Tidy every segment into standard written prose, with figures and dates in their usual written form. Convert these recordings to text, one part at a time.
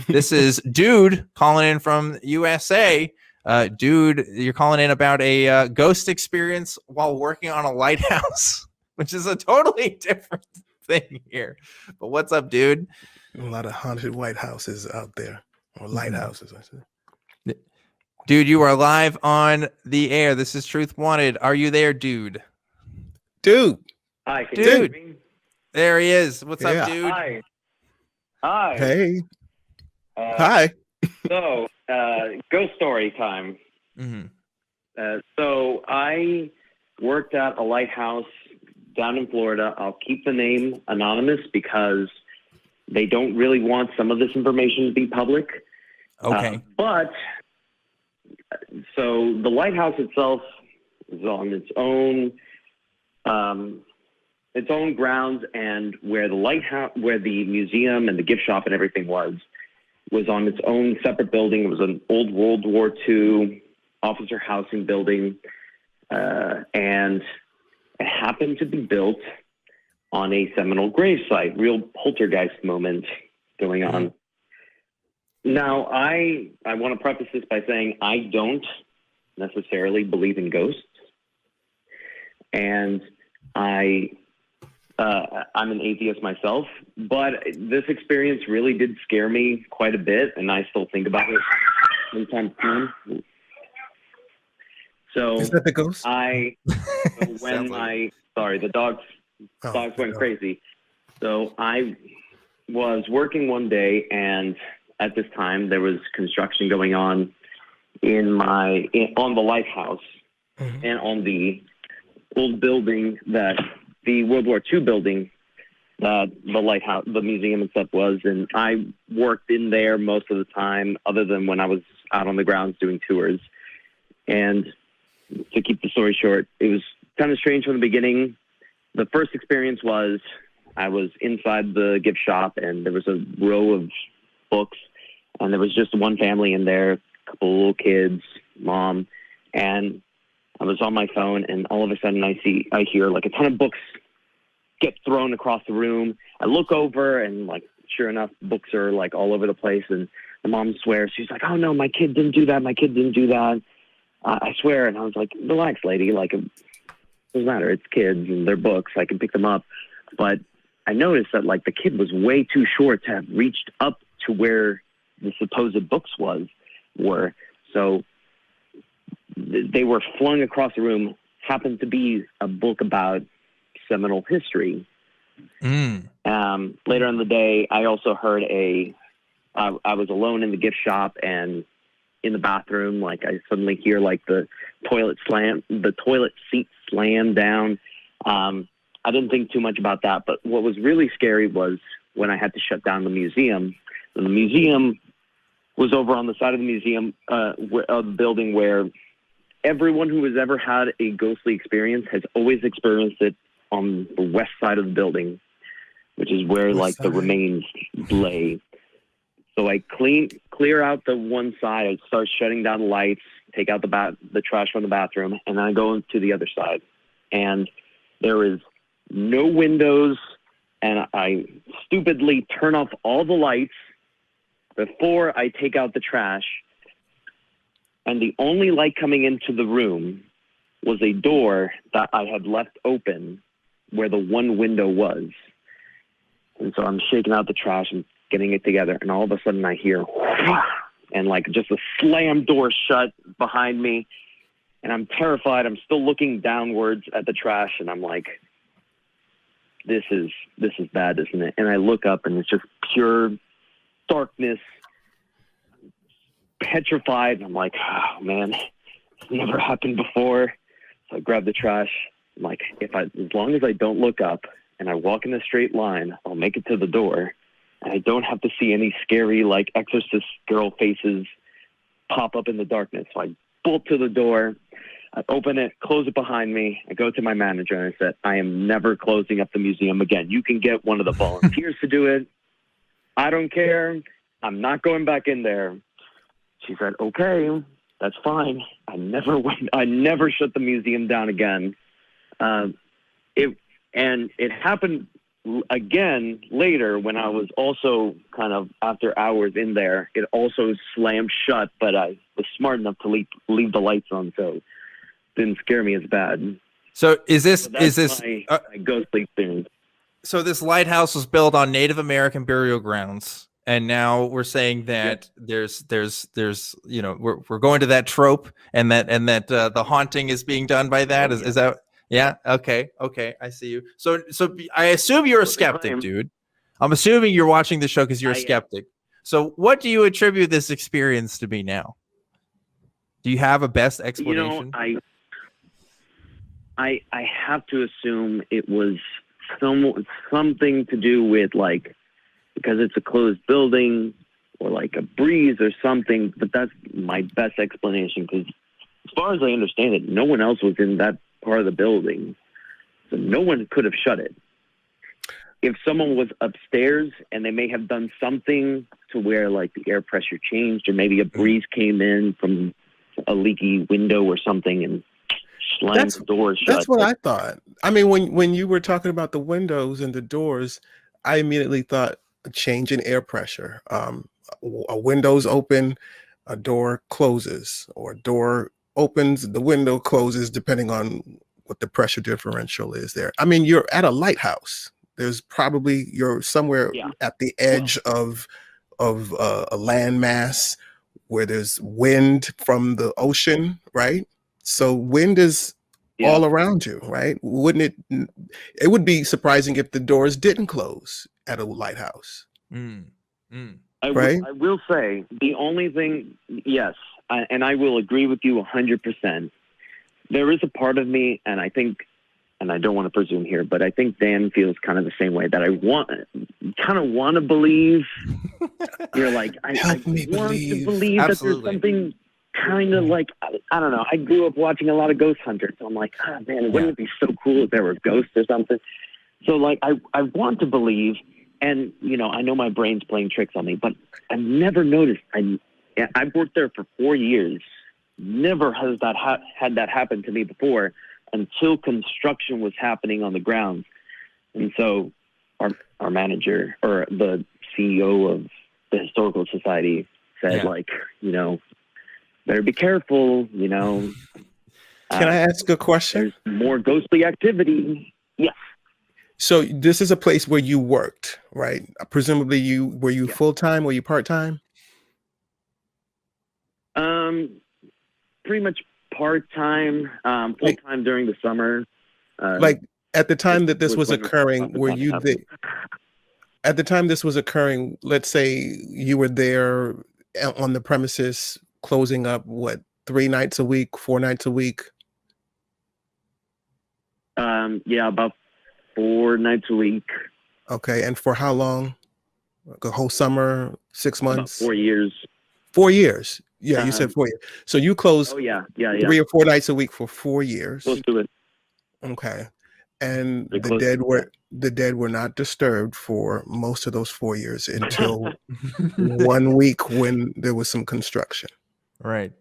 This is Dude calling in from USA. Dude, you're calling in about a ghost experience while working on a lighthouse, which is a totally different thing here. But what's up, dude? A lot of haunted White Houses out there, or lighthouses, I said. Dude, you are live on the air. This is Truth Wanted. Are you there, dude? Dude. Hi, can Dude. you hear me? There he is. What's Yeah. up, dude? Hi. Hi. Hey. Hi. So, ghost story time. Mm-hmm. So I worked at a lighthouse down in Florida. I'll keep the name anonymous because they don't really want some of this information to be public. Okay. But so the lighthouse itself is on its own grounds, and where the lighthouse, where the museum and the gift shop and everything was on its own separate building. It was an old World War II officer housing building, and it happened to be built on a Seminole grave site. Real poltergeist moment going on. Now, I want to preface this by saying I don't necessarily believe in ghosts, and I'm an atheist myself, but this experience really did scare me quite a bit, and I still think about it from time to time. So Is that the ghost? the dogs went crazy. So I was working one day, and at this time there was construction going on on the lighthouse and on the old building that the World War II building that the lighthouse, the museum and stuff was. And I worked in there most of the time, other than when I was out on the grounds doing tours. And to keep the story short, it was kind of strange from the beginning. The first experience was I was inside the gift shop, and there was a row of books, and there was just one family in there, a couple of little kids, mom, and I was on my phone, and all of a sudden I hear like a ton of books get thrown across the room. I look over, and like, sure enough, books are like all over the place. And the mom swears. She's like, "Oh no, my kid didn't do that. My kid didn't do that. I swear." And I was like, "Relax, lady. Like, it doesn't matter. It's kids and they're books. I can pick them up." But I noticed that like the kid was way too short to have reached up to where the supposed books were. So they were flung across the room. Happened to be a book about Seminole history. Later in the day, I also heard I was alone in the gift shop, and in the bathroom, like I suddenly hear like the toilet seat slam down. I didn't think too much about that, but what was really scary was when I had to shut down the museum. And the museum was over on the side of the museum, the building where everyone who has ever had a ghostly experience has always experienced it on the west side of the building, which is where like the remains lay. So I clear out the one side. I start shutting down the lights, take out the trash from the bathroom, and then I go to the other side. And there is no windows, and I stupidly turn off all the lights before I take out the trash. And the only light coming into the room was a door that I had left open where the one window was. And so I'm shaking out the trash and getting it together, and all of a sudden I hear and like just a slam door shut behind me, and I'm terrified. I'm still looking downwards at the trash, and I'm like, this is bad, isn't it? And I look up, and it's just pure darkness, petrified. And I'm like, oh man, it's never happened before. So I grab the trash. I'm like, as long as I don't look up and I walk in a straight line, I'll make it to the door. And I don't have to see any scary, like, exorcist girl faces pop up in the darkness. So I bolt to the door, I open it, close it behind me. I go to my manager, and I said, I am never closing up the museum again. You can get one of the volunteers to do it. I don't care. I'm not going back in there. She said, okay, that's fine. I never shut the museum down again. It happened again, later, when I was also kind of after hours in there, it also slammed shut, but I was smart enough to leave the lights on, so it didn't scare me as bad. So is this my ghostly experience? So this lighthouse was built on Native American burial grounds, and now we're saying that there's we're going to that trope, and that the haunting is being done by that. Is that okay? I see you. So I assume you're a skeptic, dude. I'm assuming you're watching the show because you're a skeptic. So what do you attribute this experience to be now? Do you have a best explanation? I have to assume it was something to do with, like, because it's a closed building or like a breeze or something, but that's my best explanation, because as far as I understand it, no one else was in that part of the building, so no one could have shut it. If someone was upstairs and they may have done something to where, like, the air pressure changed, or maybe a breeze came in from a leaky window or something and slammed the doors shut. That's what I thought. I mean, when you were talking about the windows and the doors, I immediately thought a change in air pressure. A window's open, a door closes, or a door opens, the window closes, depending on what the pressure differential is there. I mean, you're at a lighthouse. You're somewhere at the edge of a landmass where there's wind from the ocean, right? So wind is all around you, right? Wouldn't it would be surprising if the doors didn't close at a lighthouse. I will say the only thing, and I will agree with you 100%. There is a part of me, and I think, and I don't want to presume here, but I think Dan feels kind of the same way, that I want to believe. You're like, I want to believe that there's something kind of like, I don't know. I grew up watching a lot of ghost hunters, so I'm like, man, wouldn't it be so cool if there were ghosts or something? So, like, I want to believe, and, I know my brain's playing tricks on me, but I've never noticed. I've worked there for 4 years. Never has that had that happen to me before, until construction was happening on the grounds. And so our manager, or the CEO of the Historical Society, said, better be careful, Can I ask a question? There's more ghostly activity. Yes. So this is a place where you worked, right? Presumably were you full-time? Were you part-time? Pretty much part-time, full-time during the summer. At the time that this was occurring, were you there? At the time this was occurring, let's say you were there on the premises, closing up, 3 nights a week, 4 nights a week? About 4 nights a week. Okay, and for how long? The whole summer, 6 months? About 4 years. 4 years. Yeah, you said 4 years. So you closed 3 or 4 nights a week for 4 years. Close to it. Okay. And the dead were not disturbed for most of those 4 years until 1 week when there was some construction. Right.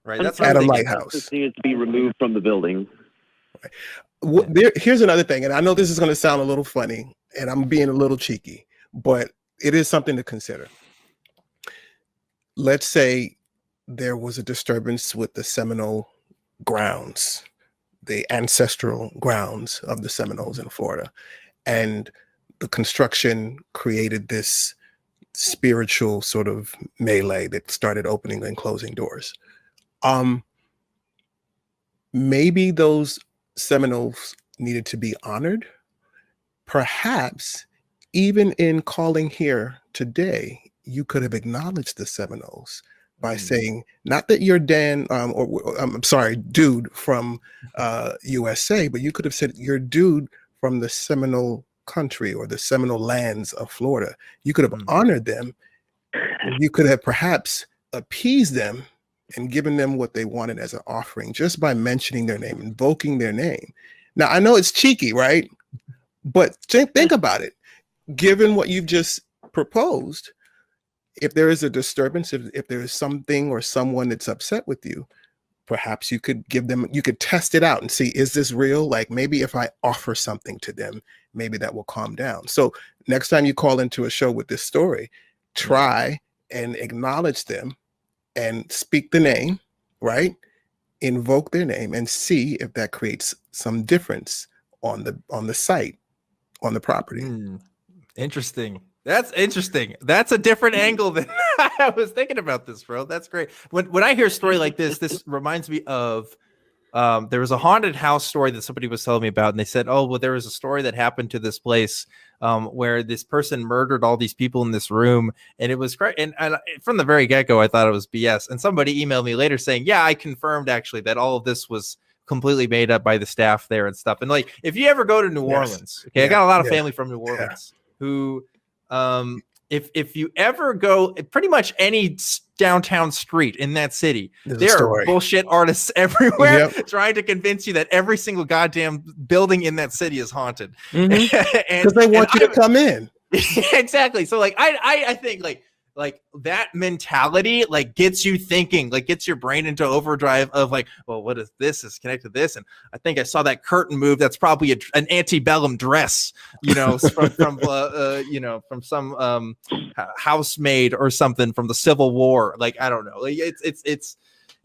That's at a lighthouse. Needed to be removed from the building. Right. Here's another thing, and I know this is going to sound a little funny, and I'm being a little cheeky, but it is something to consider. Let's say there was a disturbance with the Seminole grounds, the ancestral grounds of the Seminoles in Florida, and the construction created this spiritual sort of melee that started opening and closing doors. Maybe those Seminoles needed to be honored. Perhaps even in calling here today, you could have acknowledged the Seminoles by saying, not that you're Dan, dude from USA, but you could have said you're dude from the Seminole country or the Seminole lands of Florida. You could have honored them. And you could have perhaps appeased them and given them what they wanted as an offering just by mentioning their name, invoking their name. Now, I know it's cheeky, right? But think about it. Given what you've just proposed, if there is a disturbance, if there is something or someone that's upset with you, perhaps you could test it out and see, is this real? Like, maybe if I offer something to them, maybe that will calm down. So next time you call into a show with this story, try and acknowledge them and speak the name, right? Invoke their name and see if that creates some difference on the site, on the property. Interesting. That's interesting. That's a different angle than I was thinking about this, bro. That's great. When I hear a story like this reminds me of there was a haunted house story that somebody was telling me about, and they said, oh, well, there was a story that happened to this place where this person murdered all these people in this room, and it was great. And from the very get-go, I thought it was BS. And somebody emailed me later saying, yeah, I confirmed actually that all of this was completely made up by the staff there and stuff. And like, if you ever go to New Orleans, okay, I got a lot of family from New Orleans who, if you ever go pretty much any downtown street in that city, there are bullshit artists everywhere trying to convince you that every single goddamn building in that city is haunted. Because they want you to come in. Exactly. So like, I think like that mentality like gets you thinking, like gets your brain into overdrive of like, well, what is this is connected to this? And I think I saw that curtain move. That's probably an antebellum dress, you know, from you know, from some housemaid or something from the Civil War. Like, I don't know. Like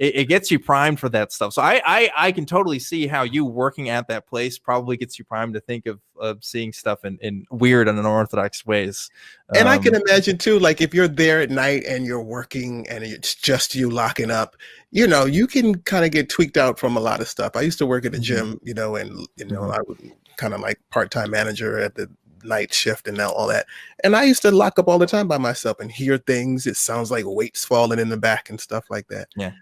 it gets you primed for that stuff. So I can totally see how you working at that place probably gets you primed to think of seeing stuff in weird and unorthodox ways. And I can imagine too, like if you're there at night and you're working and it's just you locking up, you know, you can kind of get tweaked out from a lot of stuff. I used to work at a gym, you know, and, you know, I was kind of like part-time manager at the night shift and all that. And I used to lock up all the time by myself and hear things. It sounds like weights falling in the back and stuff like that. Yeah.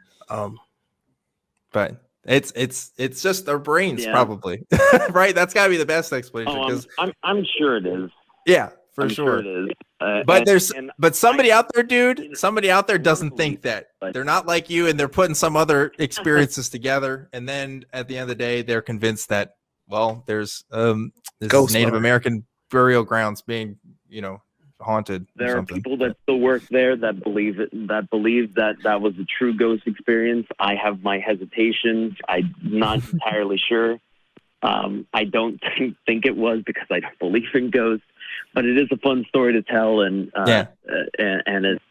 But it's just their brains probably, right? That's gotta be the best explanation. I'm sure it is. Yeah, for sure it is. But somebody out there, dude, somebody out there doesn't think that. They're not like you, and they're putting some other experiences together, and then at the end of the day, they're convinced that, well, there's Native American burial grounds being, you know, haunted. There are people that still work there that believe that was a true ghost experience. I have my hesitations. I'm not entirely sure. I don't think it was because I don't believe in ghosts, but it is a fun story to tell, and it's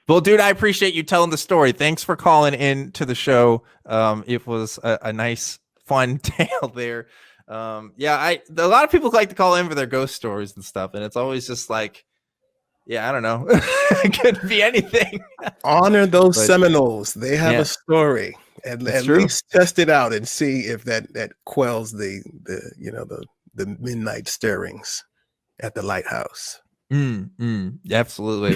Well, dude, I appreciate you telling the story. Thanks for calling in to the show. It was a nice, fun tale there. A lot of people like to call in for their ghost stories and stuff, and it's always just like, I don't know. It could be anything. Honor those Seminoles. They have a story, and at least test it out and see if that quells the midnight stirrings at the Lighthouse. Absolutely.